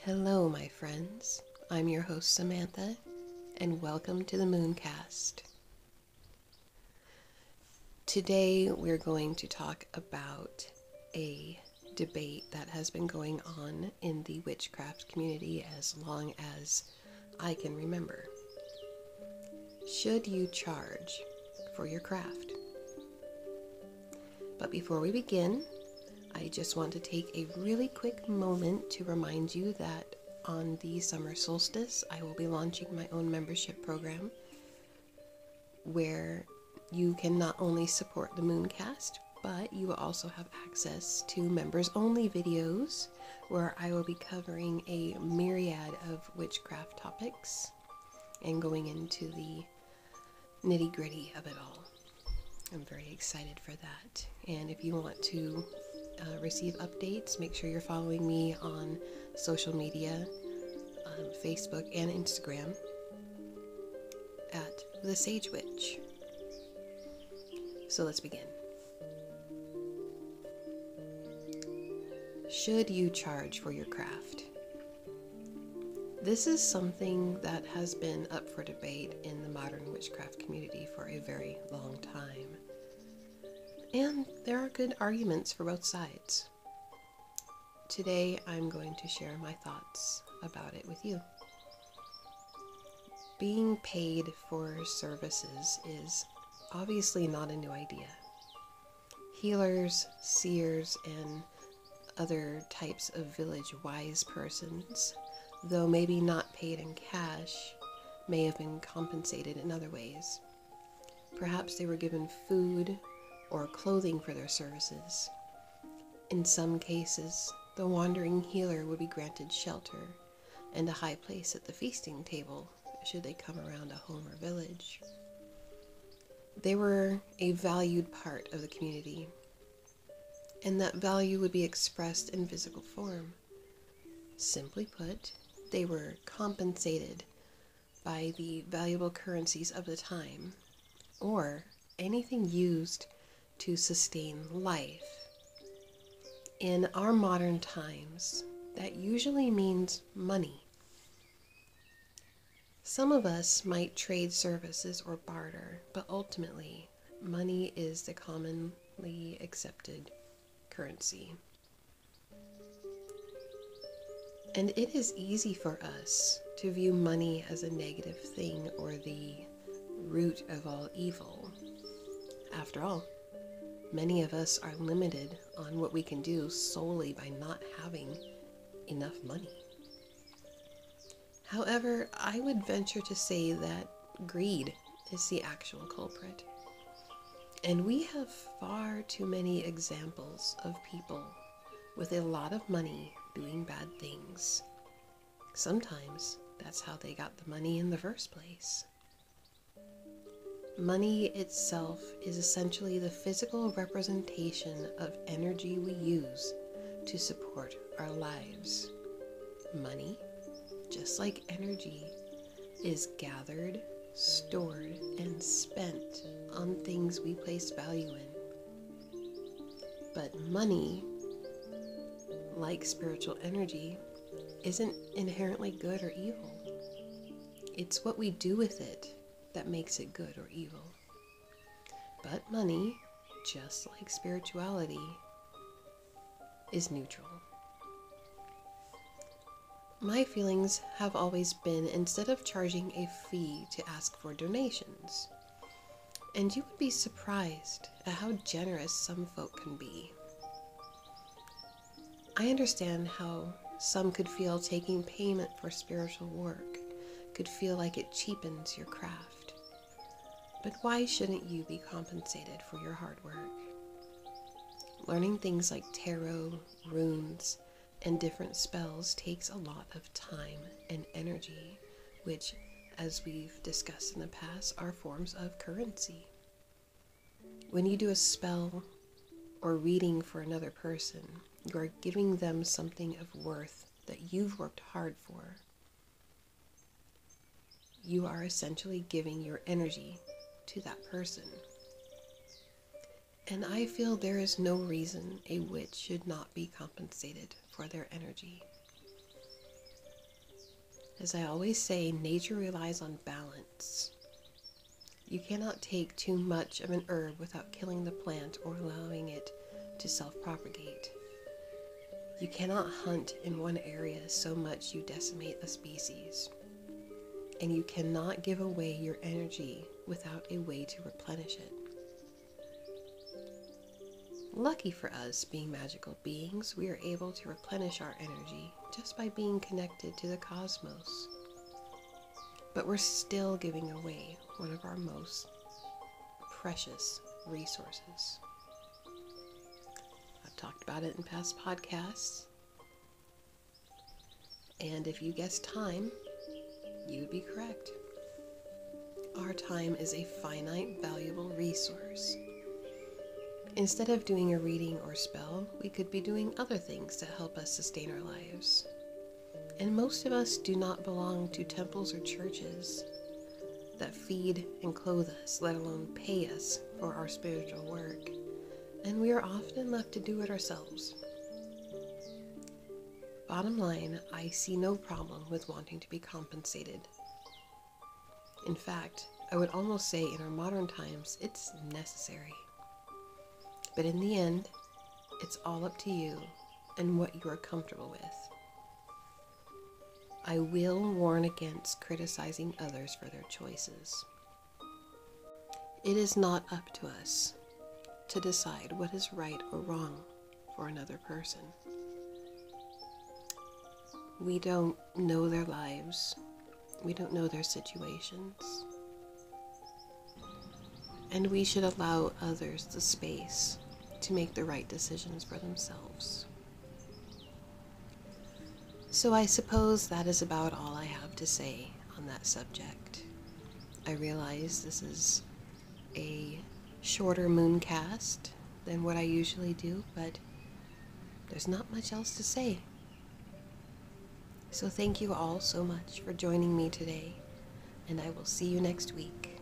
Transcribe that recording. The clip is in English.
Hello, my friends. I'm your host, Samantha, and welcome to the Mooncast. Today, we're going to talk about a debate that has been going on in the witchcraft community as long as I can remember. Should you charge for your craft? But before we begin, I just want to take a really quick moment to remind you that on the summer solstice, I will be launching my own membership program where you can not only support the Mooncast, but you will also have access to members-only videos where I will be covering a myriad of witchcraft topics and going into the nitty-gritty of it all. I'm very excited for that. And if you want to receive updates, make sure you're following me on social media, Facebook and Instagram at The Sage Witch. So let's begin. Should you charge for your craft? This is something that has been up for debate in the modern witchcraft community for a very long time. And there are good arguments for both sides. Today, I'm going to share my thoughts about it with you. Being paid for services is obviously not a new idea. Healers, seers, and other types of village wise persons, though maybe not paid in cash, may have been compensated in other ways. Perhaps they were given food or clothing for their services. In some cases, the wandering healer would be granted shelter and a high place at the feasting table should they come around a home or village. They were a valued part of the community, and that value would be expressed in physical form. Simply put, they were compensated by the valuable currencies of the time, or anything used to sustain life. In our modern times, that usually means money. Some of us might trade services or barter, but ultimately, money is the commonly accepted currency. And it is easy for us to view money as a negative thing or the root of all evil. After all, many of us are limited on what we can do solely by not having enough money. However, I would venture to say that greed is the actual culprit. And we have far too many examples of people with a lot of money doing bad things. Sometimes that's how they got the money in the first place. Money itself is essentially the physical representation of energy we use to support our lives. Money, just like energy, is gathered, stored, and spent on things we place value in. But money, like spiritual energy, isn't inherently good or evil. It's what we do with it that makes it good or evil. But money, just like spirituality, is neutral. My feelings have always been, instead of charging a fee, to ask for donations. And you would be surprised at how generous some folk can be. I understand how some could feel taking payment for spiritual work could feel like it cheapens your craft. But why shouldn't you be compensated for your hard work? Learning things like tarot, runes, and different spells takes a lot of time and energy, which, as we've discussed in the past, are forms of currency. When you do a spell or reading for another person, you are giving them something of worth that you've worked hard for. You are essentially giving your energy to that person. And I feel there is no reason a witch should not be compensated for their energy. As I always say, nature relies on balance. You cannot take too much of an herb without killing the plant or allowing it to self-propagate. You cannot hunt in one area so much you decimate a species. And you cannot give away your energy without a way to replenish it. Lucky for us, being magical beings, we are able to replenish our energy just by being connected to the cosmos. But we're still giving away one of our most precious resources. I've talked about it in past podcasts. And if you guess time, you would be correct. Our time is a finite, valuable resource. Instead of doing a reading or spell, we could be doing other things to help us sustain our lives. And most of us do not belong to temples or churches that feed and clothe us, let alone pay us for our spiritual work. And we are often left to do it ourselves. Bottom line, I see no problem with wanting to be compensated. In fact, I would almost say in our modern times, it's necessary. But in the end, it's all up to you and what you are comfortable with. I will warn against criticizing others for their choices. It is not up to us to decide what is right or wrong for another person. We don't know their lives. We don't know their situations. And we should allow others the space to make the right decisions for themselves. So I suppose that is about all I have to say on that subject. I realize this is a shorter Mooncast than what I usually do, but there's not much else to say. So thank you all so much for joining me today, and I will see you next week.